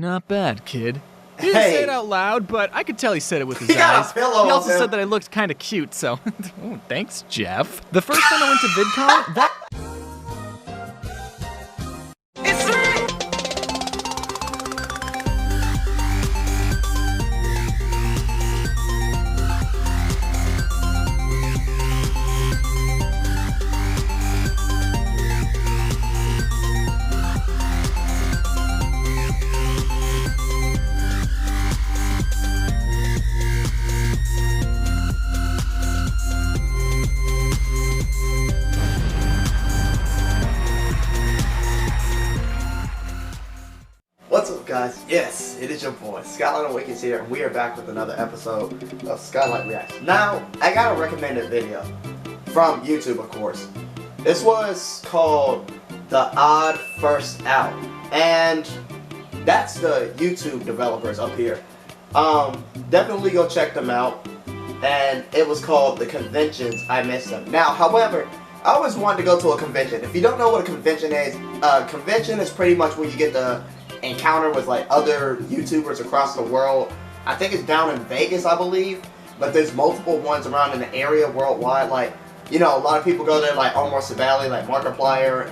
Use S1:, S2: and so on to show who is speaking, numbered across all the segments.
S1: Not bad, kid. He didn't say it out loud, but I could tell he said it with his eyes.
S2: got a pillow
S1: He also
S2: on him.
S1: said that I looked kind of cute, so oh, thanks, Jeff. The first time I went to VidCon, that
S2: What's up, guys? Yes, it is your boy, Skylight Awakens here, and we are back with another episode of Skylight Reacts. Now, I got a recommended video from YouTube, of course. This was called The Odd First Out, and that's the YouTube developers up here. Definitely go check them out, and it was called The Conventions I Missed Them. Now, however, I always wanted to go to a convention. If you don't know what a convention is pretty much where you get to encounter with like other YouTubers across the world. I think it's down in Vegas, I believe, but there's multiple ones around in the area worldwide. Like, you know, a lot of people go there, like Almost Valley, like Markiplier.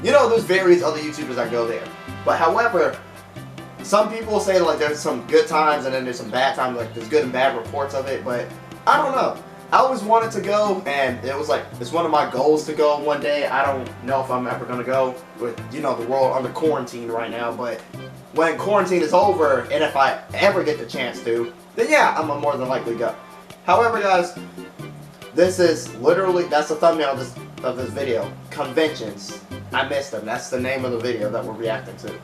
S2: You know, there's various other YouTubers that go there. But however, some people say like there's some good times and then there's some bad times. Like there's good and bad reports of it, but I don't know. I always wanted to go, and it was like, it's one of my goals to go one day. I don't know if I'm ever going to go with, you know, the world under quarantine right now, but when quarantine is over, and if I ever get the chance to, then yeah, I'm gonna more than likely go. However, guys, this is literally, that's the thumbnail of this video. Conventions. I missed them. That's the name of the video that we're reacting to.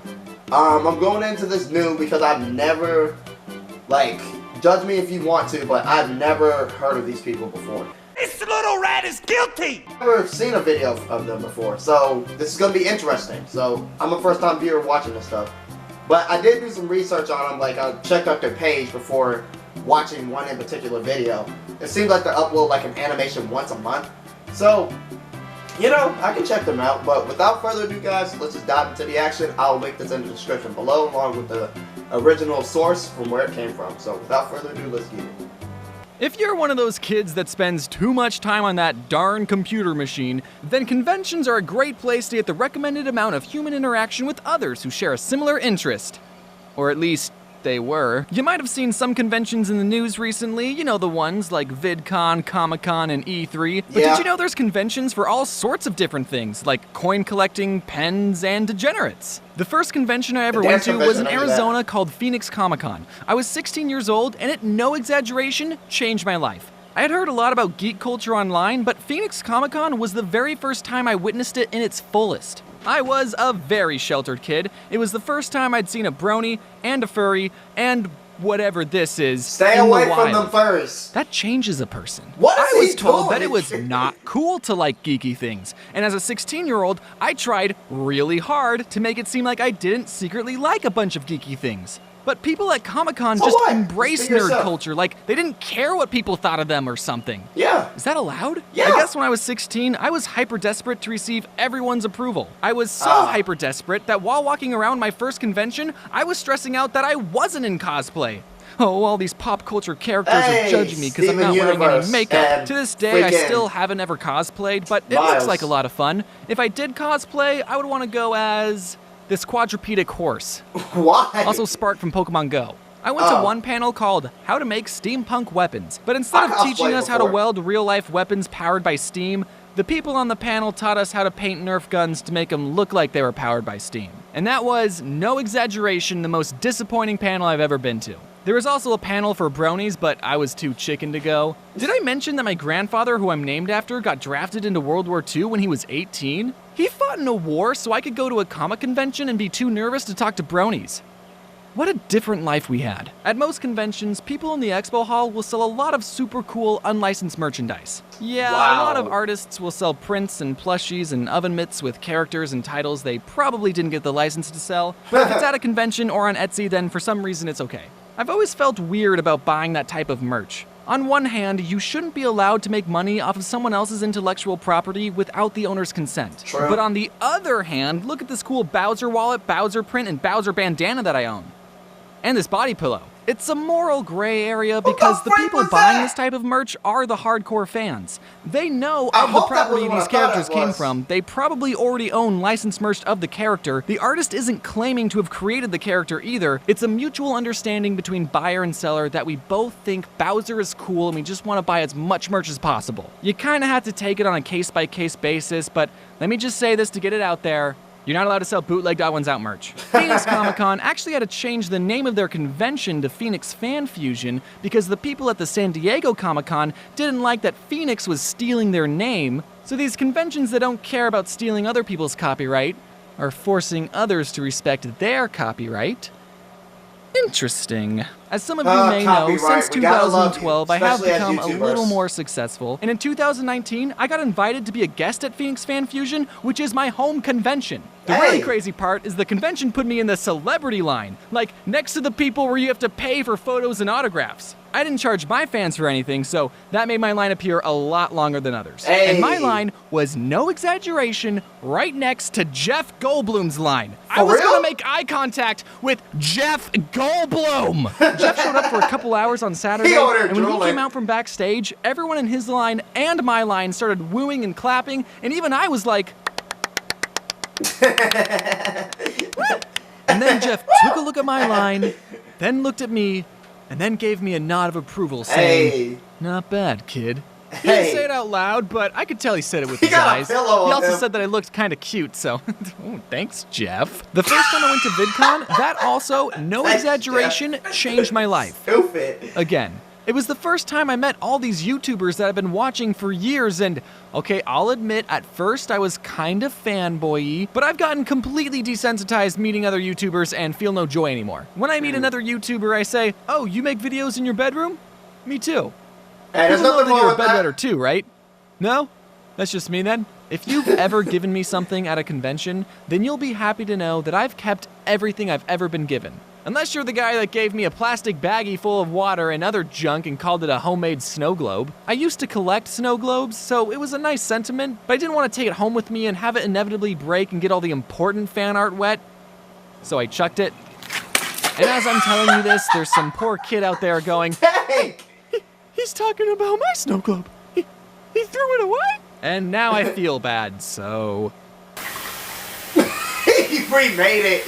S2: I'm going into this new because I've never, like, judge me if you want to, but I've never heard of these people before.
S3: This little rat is guilty!
S2: I've never seen a video of them before, so this is going to be interesting. So, I'm a first time viewer watching this stuff. But I did do some research on them, like I checked out their page before watching one in particular video. It seems like they upload like an animation once a month. So, you know, I can check them out, but without further ado, guys, let's just dive into the action. I'll link this in the description below, along with the original source from where it came from. So without further ado, let's get it.
S1: if you're one of those kids that spends too much time on that darn computer machine, then conventions are a great place to get the recommended amount of human interaction with others who share a similar interest. Or at least, they were. You might have seen some conventions in the news recently, you know, the ones like VidCon, Comic-Con, and E3. But did you know there's conventions for all sorts of different things, like coin collecting, pens, and degenerates? The first convention I ever went to was in Arizona called Phoenix Comic-Con. I was 16 years old, and it, no exaggeration, changed my life. I had heard a lot about geek culture online, but Phoenix Comic-Con was the very first time I witnessed it in its fullest. I was a very sheltered kid. It was the first time I'd seen a brony and a furry and whatever this is.
S2: Stay away from them furs.
S1: That changes a person.
S2: What is
S1: I was
S2: he
S1: told
S2: doing?
S1: that it was not cool to like geeky things. And as a 16-year-old, I tried really hard to make it seem like I didn't secretly like a bunch of geeky things. But people at Comic-Con just embrace nerd culture, like they didn't care what people thought of them or something.
S2: Yeah.
S1: Is that allowed?
S2: Yeah.
S1: I guess when I was 16, I was hyper desperate to receive everyone's approval. I was so hyper desperate that while walking around my first convention, I was stressing out that I wasn't in cosplay. Oh, all these pop culture characters are judging me because I'm not wearing any makeup. To this day, I still haven't ever cosplayed, but it looks like a lot of fun. If I did cosplay, I would want to go as this quadrupedic horse.
S2: Why?
S1: Also Spark from Pokemon Go. I went to one panel called How to Make Steampunk Weapons, but instead of teaching us how to weld real-life weapons powered by steam, the people on the panel taught us how to paint Nerf guns to make them look like they were powered by steam. And that was, no exaggeration, the most disappointing panel I've ever been to. There was also a panel for bronies, but I was too chicken to go. Did I mention that my grandfather, who I'm named after, got drafted into World War II when he was 18? He fought in a war so I could go to a comic convention and be too nervous to talk to bronies. What a different life we had. At most conventions, people in the expo hall will sell a lot of super cool unlicensed merchandise. Yeah, a lot of artists will sell prints and plushies and oven mitts with characters and titles they probably didn't get the license to sell. But if it's at a convention or on Etsy, then for some reason it's okay. I've always felt weird about buying that type of merch. On one hand, you shouldn't be allowed to make money off of someone else's intellectual property without the owner's consent.
S2: True.
S1: But on the other hand, look at this cool Bowser wallet, Bowser print, and Bowser bandana that I own. And this body pillow. It's a moral gray area because the people buying this type of merch are the hardcore fans. They know of the property these characters came from. They probably already own licensed merch of the character. The artist isn't claiming to have created the character either. It's a mutual understanding between buyer and seller that we both think Bowser is cool and we just want to buy as much merch as possible. You kind of have to take it on a case-by-case basis, but let me just say this to get it out there. You're not allowed to sell bootleg God Ones Out merch. Phoenix Comic-Con actually had to change the name of their convention to Phoenix Fan Fusion because the people at the San Diego Comic-Con didn't like that Phoenix was stealing their name. So these conventions that don't care about stealing other people's copyright are forcing others to respect their copyright. Interesting. As some of you may know, since 2012, I have become a little more successful. And in 2019, I got invited to be a guest at Phoenix Fan Fusion, which is my home convention. The really crazy part is the convention put me in the celebrity line, like next to the people where you have to pay for photos and autographs. I didn't charge my fans for anything, so that made my line appear a lot longer than others. And my line was, no exaggeration, right next to Jeff Goldblum's line. I was gonna make eye contact with Jeff Goldblum. Jeff showed up for a couple hours on Saturday, and when he came out from backstage, everyone in his line and my line started wooing and clapping, and even I was like... And then Jeff took a look at my line, then looked at me, and then gave me a nod of approval, saying, not bad, kid. He didn't say it out loud, but I could tell he said it with his eyes. He also said that I looked kind of cute, so oh, thanks, Jeff. The first time I went to VidCon, that also, no exaggeration, changed my life.
S2: Stupid.
S1: Again. It was the first time I met all these YouTubers that I've been watching for years, and okay, I'll admit, at first I was kind of fanboy-y, but I've gotten completely desensitized meeting other YouTubers and feel no joy anymore. When I meet another YouTuber, I say, oh, you make videos in your bedroom? Me too.
S2: Hey, there's
S1: People know
S2: nothing
S1: that you're
S2: wrong
S1: a
S2: with that.
S1: bedwetter too, right? No? That's just me then? If you've ever given me something at a convention, then you'll be happy to know that I've kept everything I've ever been given. Unless you're the guy that gave me a plastic baggie full of water and other junk and called it a homemade snow globe. I used to collect snow globes, so it was a nice sentiment, but I didn't want to take it home with me and have it inevitably break and get all the important fan art wet. So I chucked it. And as I'm telling you this, there's some poor kid out there going,
S2: Hank!
S1: He's talking about my snow globe. He threw it away? And now I feel bad, so...
S2: He remade it.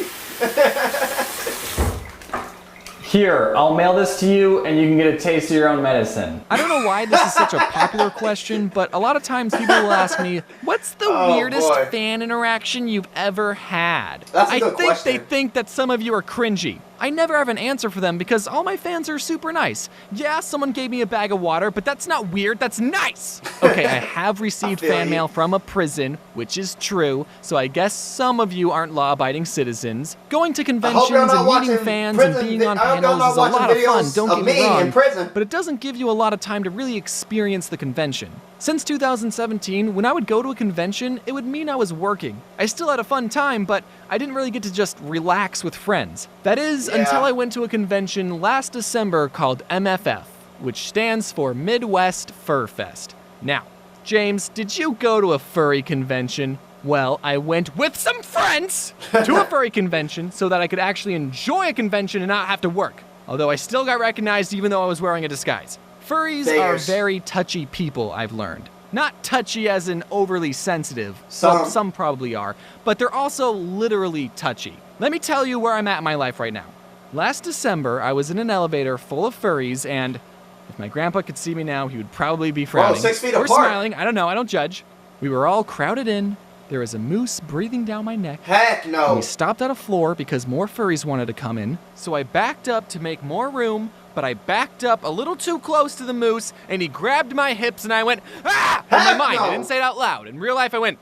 S4: Here, I'll mail this to you and you can get a taste of your own medicine.
S1: I don't know why this is such a popular question, but a lot of times people will ask me, what's the weirdest fan interaction you've ever had?
S2: That's a good question.
S1: They think that some of you are cringy. I never have an answer for them because all my fans are super nice. Yeah, someone gave me a bag of water, but that's not weird, that's nice! Okay, I have received fan mail from a prison, which is true, so I guess some of you aren't law-abiding citizens. Going to conventions and meeting fans and being on panels is a lot of fun, don't get me wrong, but it doesn't give you a lot of time to really experience the convention. Since 2017, when I would go to a convention, it would mean I was working. I still had a fun time, but I didn't really get to just relax with friends. That is, until I went to a convention last December called MFF, which stands for Midwest Fur Fest. Now, James, did you go to a furry convention? Well, I went with some friends to a furry convention so that I could actually enjoy a convention and not have to work. Although I still got recognized even though I was wearing a disguise. Furries are very touchy people, I've learned. Not touchy as in overly sensitive, some probably are, but they're also literally touchy. Let me tell you where I'm at in my life right now. Last December, I was in an elevator full of furries, and if my grandpa could see me now, he would probably be frowning.
S2: 6 feet
S1: or
S2: apart.
S1: smiling, I don't know, I don't judge. We were all crowded in, there was a moose breathing down my neck.
S2: Heck no.
S1: And we stopped at a floor because more furries wanted to come in, so I backed up to make more room, but I backed up a little too close to the moose, and he grabbed my hips, and I went, ah! In my mind, I didn't say it out loud. In real life, I went...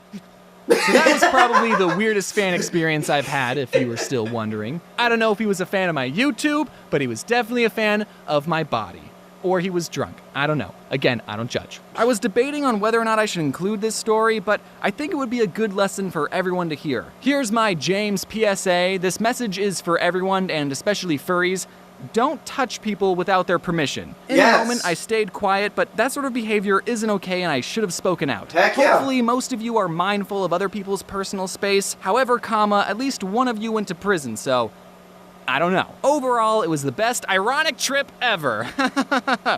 S1: So that was probably the weirdest fan experience I've had, if you were still wondering. I don't know if he was a fan of my YouTube, but he was definitely a fan of my body. Or he was drunk. I don't know. Again, I don't judge. I was debating on whether or not I should include this story, but I think it would be a good lesson for everyone to hear. Here's my James PSA. This message is for everyone, and especially furries. don't touch people without their permission. In
S2: Yes.
S1: the moment, I stayed quiet, but that sort of behavior isn't okay and I should have spoken out.
S2: Heck yeah.
S1: Hopefully, most of you are mindful of other people's personal space. However, at least one of you went to prison, so I don't know. Overall, it was the best ironic trip ever.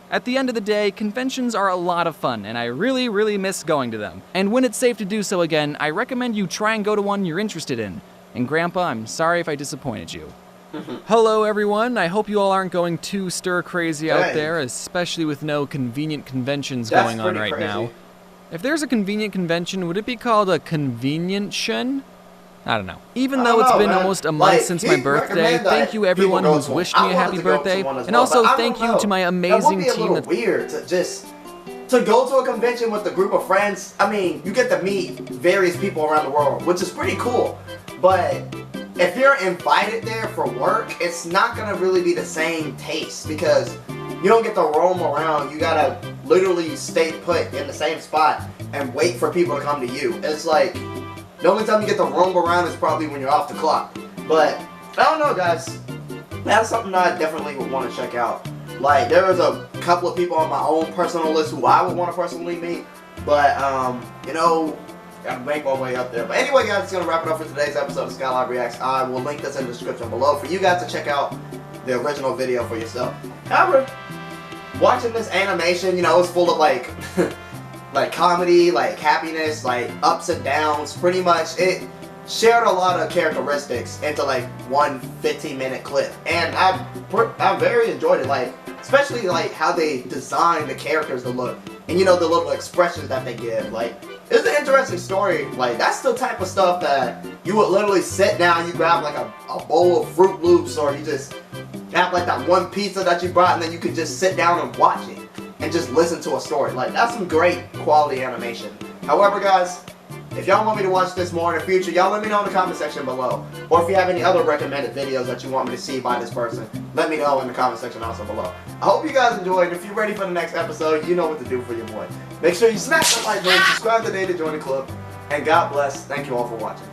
S1: At the end of the day, conventions are a lot of fun, and I really, really miss going to them. And when it's safe to do so again, I recommend you try and go to one you're interested in. And Grandpa, I'm sorry if I disappointed you. Hello, everyone. I hope you all aren't going too stir-crazy out there, especially with no convenient conventions going on right now. If there's a convenient convention, would it be called a convenient-tion? I don't know. Even though it's been almost a month since my birthday, thank you everyone who's wished me a happy birthday, and also thank you to my amazing team.
S2: That would be a little weird to go to a convention with a group of friends. I mean, you get to meet various people around the world, which is pretty cool. But if you're invited there for work, it's not gonna really be the same taste because you don't get to roam around. You gotta literally stay put in the same spot and wait for people to come to you. It's like the only time you get to roam around is probably when you're off the clock. But I don't know, guys. That's something I definitely would want to check out. Like, there was a couple of people on my own personal list who I would want to personally meet. But, you know, gotta make my way up there. But anyway, guys, it's going to wrap it up for today's episode of Skylight Reacts. I will link this in the description below for you guys to check out the original video for yourself. However, watching this animation, you know, it's full of, like, like comedy, like happiness, like ups and downs. Pretty much, it shared a lot of characteristics into, like, one 15-minute clip. And I very enjoyed it, like, especially, like, how they designed the characters to look. And, you know, the little expressions that they give. Like, it's an interesting story. Like, that's the type of stuff that you would literally sit down, you grab, like, a bowl of Fruit Loops, or you just have, like, that one pizza that you brought, and then you could just sit down and watch it and just listen to a story. Like, that's some great quality animation. However, guys, if y'all want me to watch this more in the future, y'all let me know in the comment section below. Or if you have any other recommended videos that you want me to see by this person, let me know in the comment section also below. I hope you guys enjoyed. If you're ready for the next episode, you know what to do for your boy. Make sure you smash that like button, subscribe today to join the club, and God bless. Thank you all for watching.